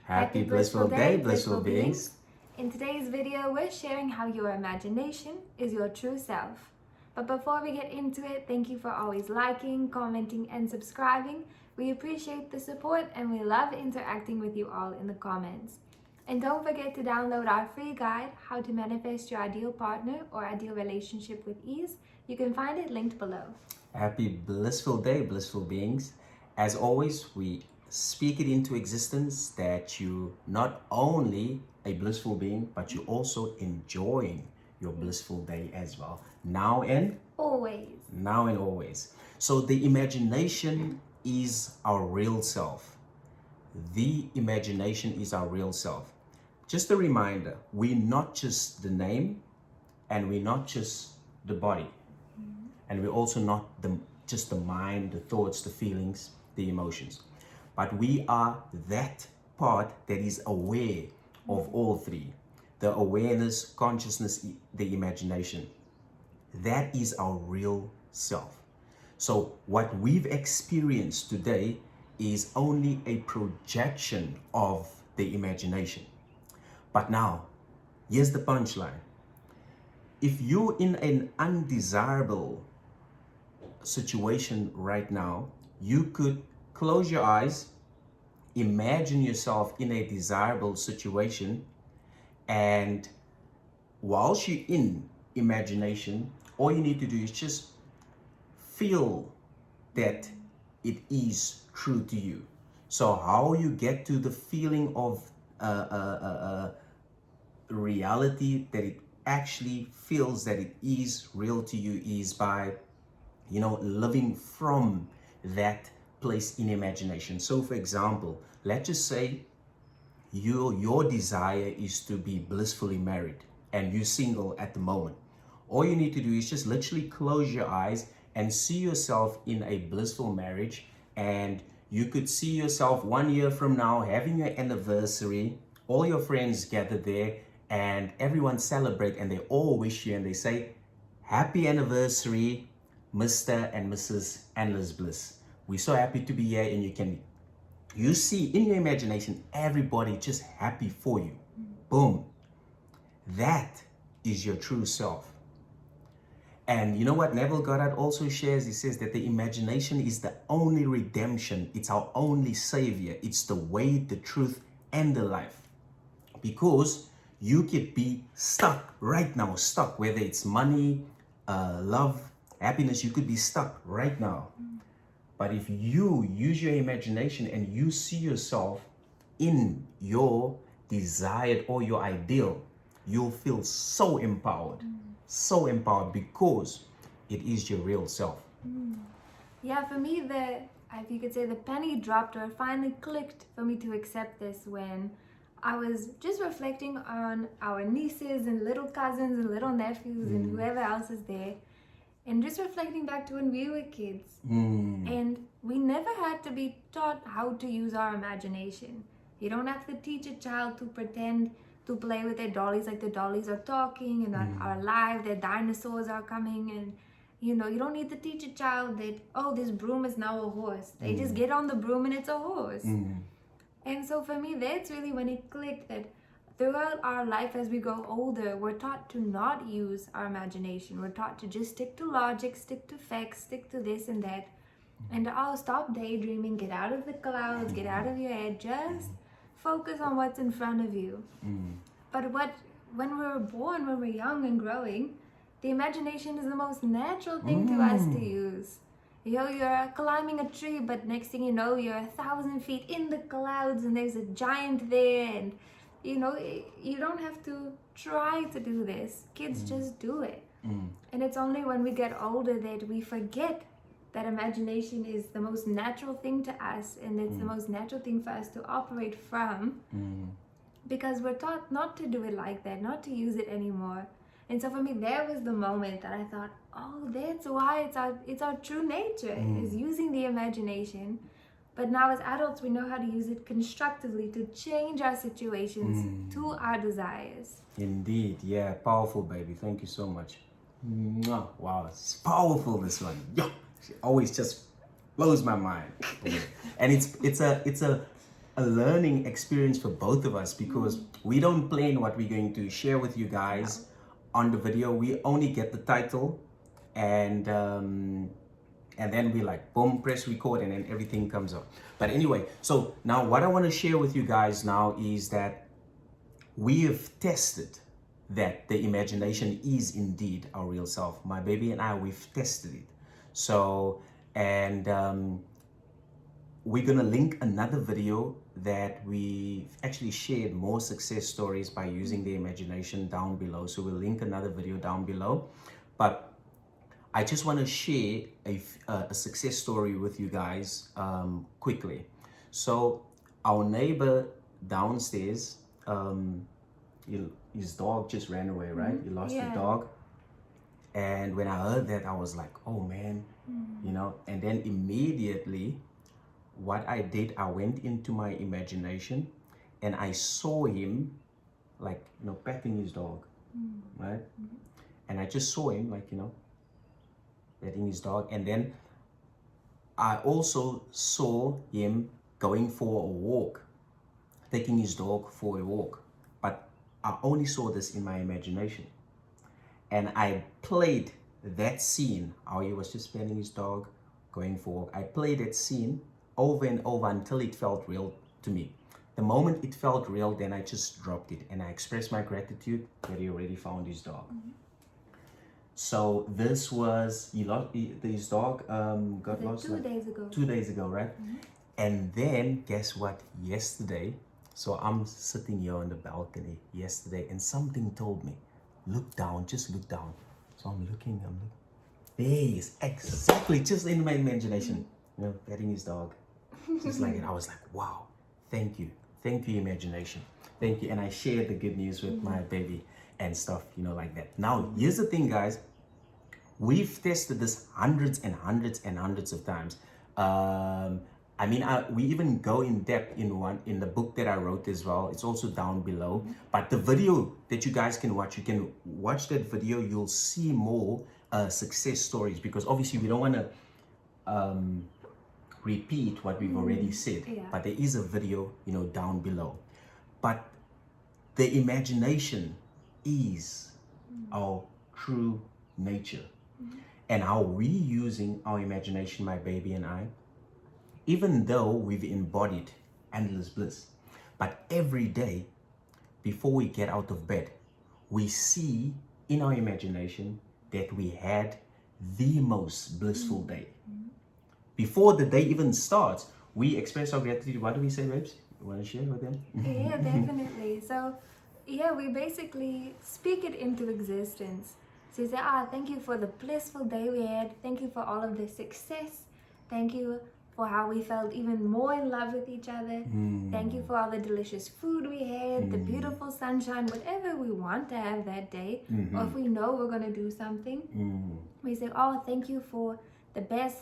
Happy blissful day, blissful beings. In today's video, we're sharing how your imagination is your true self. But before we get into it, thank you for always liking, commenting, and subscribing. We appreciate the support and we love interacting with you all in the comments. And don't forget to download our free guide, How to Manifest Your Ideal Partner or Ideal Relationship with Ease. You can find it linked below. Happy blissful day, blissful beings. As always, we speak it into existence that you not only a blissful being, but you also enjoying your blissful day as well. Now and always. Now and always. So the imagination is our real self. The imagination is our real self. Just a reminder, we're not just the name and we're not just the body. And we're also not just the mind, the thoughts, the feelings, the emotions. But we are that part that is aware of all three. The awareness, consciousness, the imagination. That is our real self. So what we've experienced today is only a projection of the imagination. But now, here's the punchline. If you're in an undesirable situation right now, you could close your eyes, imagine yourself in a desirable situation, and whilst you're in imagination, all you need to do is just feel that it is true to you. So how you get to the feeling of reality that it actually feels that it is real to you is by, living from that place in imagination. So for example, let's just say your desire is to be blissfully married and you're single at the moment. All you need to do is just literally close your eyes and see yourself in a blissful marriage, and you could see yourself 1 year from now having your anniversary, all your friends gather there and everyone celebrate and they all wish you and they say, "Happy anniversary, Mr. and Mrs. Endless Bliss. We're so happy to be here," and you see in your imagination everybody just happy for you. Boom. That is your true self. And you know what Neville Goddard also shares? He says that the imagination is the only redemption. It's our only savior. It's the way, the truth, and the life. Because you could be stuck right now, whether it's money, love, happiness, you could be stuck right now. But if you use your imagination and you see yourself in your desired or your ideal, you'll feel so empowered because it is your real self. Yeah, for me, if you could say the penny dropped or it finally clicked for me to accept this when I was just reflecting on our nieces and little cousins and little nephews and whoever else is there. And just reflecting back to when we were kids, and we never had to be taught how to use our imagination. You don't have to teach a child to pretend to play with their dollies like the dollies are talking and are alive, their dinosaurs are coming, and you don't need to teach a child that, oh, this broom is now a horse. They just get on the broom and it's a horse. And so for me, that's really when it clicked that throughout our life as we grow older, we're taught to not use our imagination. We're taught to just stick to logic, stick to facts, stick to this and that. And stop daydreaming, get out of the clouds, get out of your head, just focus on what's in front of you. But when we're born, when we're young and growing, the imagination is the most natural thing to us to use. You're climbing a tree, but next thing you know, you're 1,000 feet in the clouds and there's a giant there, and you don't have to try to do this. Kids just do it. And it's only when we get older that we forget that imagination is the most natural thing to us, and it's the most natural thing for us to operate from, because we're taught not to do it like that, not to use it anymore. And so for me, that was the moment that I thought, oh, that's why it's our true nature, is using the imagination. But now as adults, we know how to use it constructively to change our situations to our desires. Indeed, yeah, powerful, baby. Thank you so much. Mwah. Wow, it's powerful, this one. Yo, she always just blows my mind. And it's a a learning experience for both of us, because we don't plan what we're going to share with you guys on the video. We only get the title and then we like boom, press record, and then everything comes up. But anyway, so now what I want to share with you guys now is that we have tested that the imagination is indeed our real self. My baby and I, we've tested it. So, and we're gonna link another video that we've actually shared more success stories by using the imagination down below. So we'll link another video down below. But I just want to share a success story with you guys quickly. So our neighbor downstairs, his dog just ran away, right? He lost his dog. And when I heard that, I was like, oh man, you know, and then immediately what I did, I went into my imagination and I saw him like, you know, petting his dog, right? And I just saw him like, you know, petting his dog. And then I also saw him going for a walk, taking his dog for a walk. But I only saw this in my imagination. And I played that scene, how he was just petting his dog, going for a walk. I played that scene over and over until it felt real to me. The moment it felt real, then I just dropped it and I expressed my gratitude that he already found his dog. So this was, his dog got lost 2 days ago. 2 days ago, right? And then guess what? Yesterday, so I'm sitting here on the balcony yesterday and something told me, look down, just look down. So I'm looking. There he is, exactly, just in my imagination, you know, petting his dog. Just like it. I was like, wow, thank you, imagination, thank you. And I shared the good news with my baby and stuff, you know, like that. Now, here's the thing, guys. We've tested this hundreds and hundreds and hundreds of times. I mean, we even go in depth in the book that I wrote as well. It's also down below. But the video that you guys can watch, you can watch that video. You'll see more success stories, because obviously we don't want to repeat what we've already said. But there is a video, you know, down below. But the imagination is our true nature. And how we using our imagination, my baby and I, even though we've embodied endless bliss, but every day before we get out of bed, we see in our imagination that we had the most blissful day. Before the day even starts, we express our gratitude. What do we say, babes? You want to share with them? Yeah, definitely. So, yeah, we basically speak it into existence. So you say, thank you for the blissful day we had. Thank you for all of the success. Thank you for how we felt even more in love with each other. Thank you for all the delicious food we had, the beautiful sunshine, whatever we want to have that day. Or if we know we're going to do something, we say, thank you for the best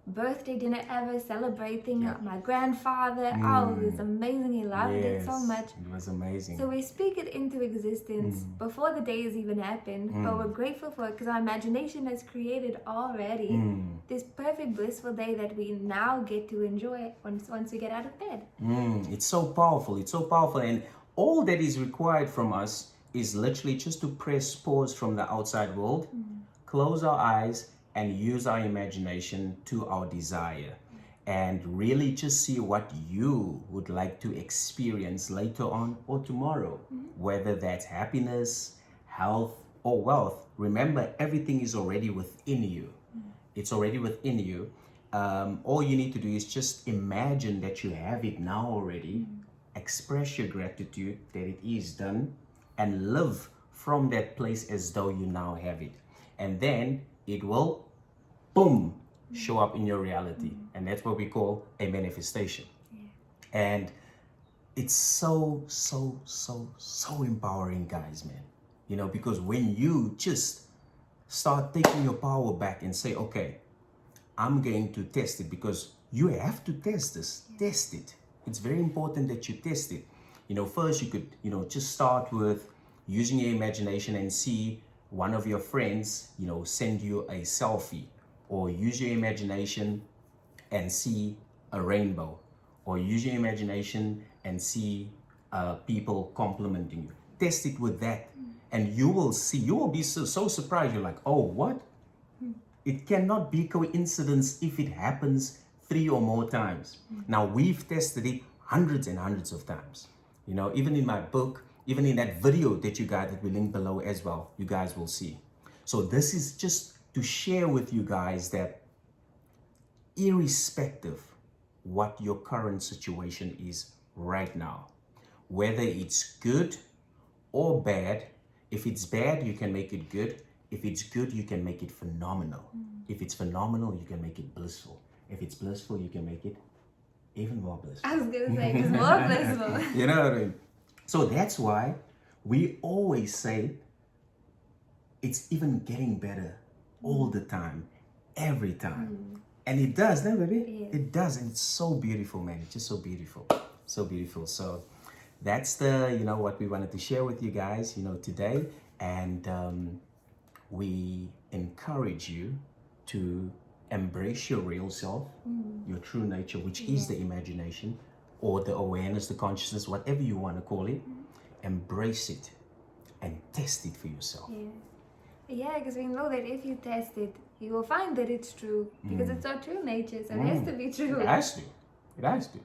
birthday dinner ever, celebrating my grandfather. It was amazing. He loved it so much. It was amazing. So we speak it into existence before the days even happened, but we're grateful for it because our imagination has created already this perfect blissful day that we now get to enjoy once we get out of bed. It's so powerful. It's so powerful. And all that is required from us is literally just to press pause from the outside world, close our eyes, and use our imagination to our desire, and really just see what you would like to experience later on or tomorrow, whether that's happiness, health, or wealth. Remember, everything is already within you. It's already within you. All you need to do is just imagine that you have it now already, express your gratitude that it is done, and live from that place as though you now have it. And then it will, boom, show up in your reality. And that's what we call a manifestation. And it's so empowering, guys, man. You know, because when you just start taking your power back and say, okay, I'm going to test it, because you have to test this. Test it. It's very important that you test it. You know, first you could, you know, just start with using your imagination and see one of your friends, you know, send you a selfie, or use your imagination and see a rainbow, or use your imagination and see people complimenting you. Test it with that, and you will see, you will be so surprised. You're like, oh, what? It cannot be coincidence if it happens 3 or more times. Now, we've tested it hundreds and hundreds of times. You know, even in my book, even in that video that you got that we link below as well, you guys will see. So this is just to share with you guys that irrespective what your current situation is right now, whether it's good or bad, if it's bad, you can make it good. If it's good, you can make it phenomenal. If it's phenomenal, you can make it blissful. If it's blissful, you can make it even more blissful. I was gonna say just more blissful. You know what I mean? So that's why we always say it's even getting better all the time, every time. And it does, no, baby? Yes. It does, and it's so beautiful, man. It's just so beautiful, so beautiful. So that's the, you know, what we wanted to share with you guys, you know, today. And we encourage you to embrace your real self, your true nature, which is the imagination or the awareness, the consciousness, whatever you want to call it. Embrace it and test it for yourself. Yeah, because we know that if you test it, you will find that it's true, because it's our true nature, so it has to be true. It has to. It has to.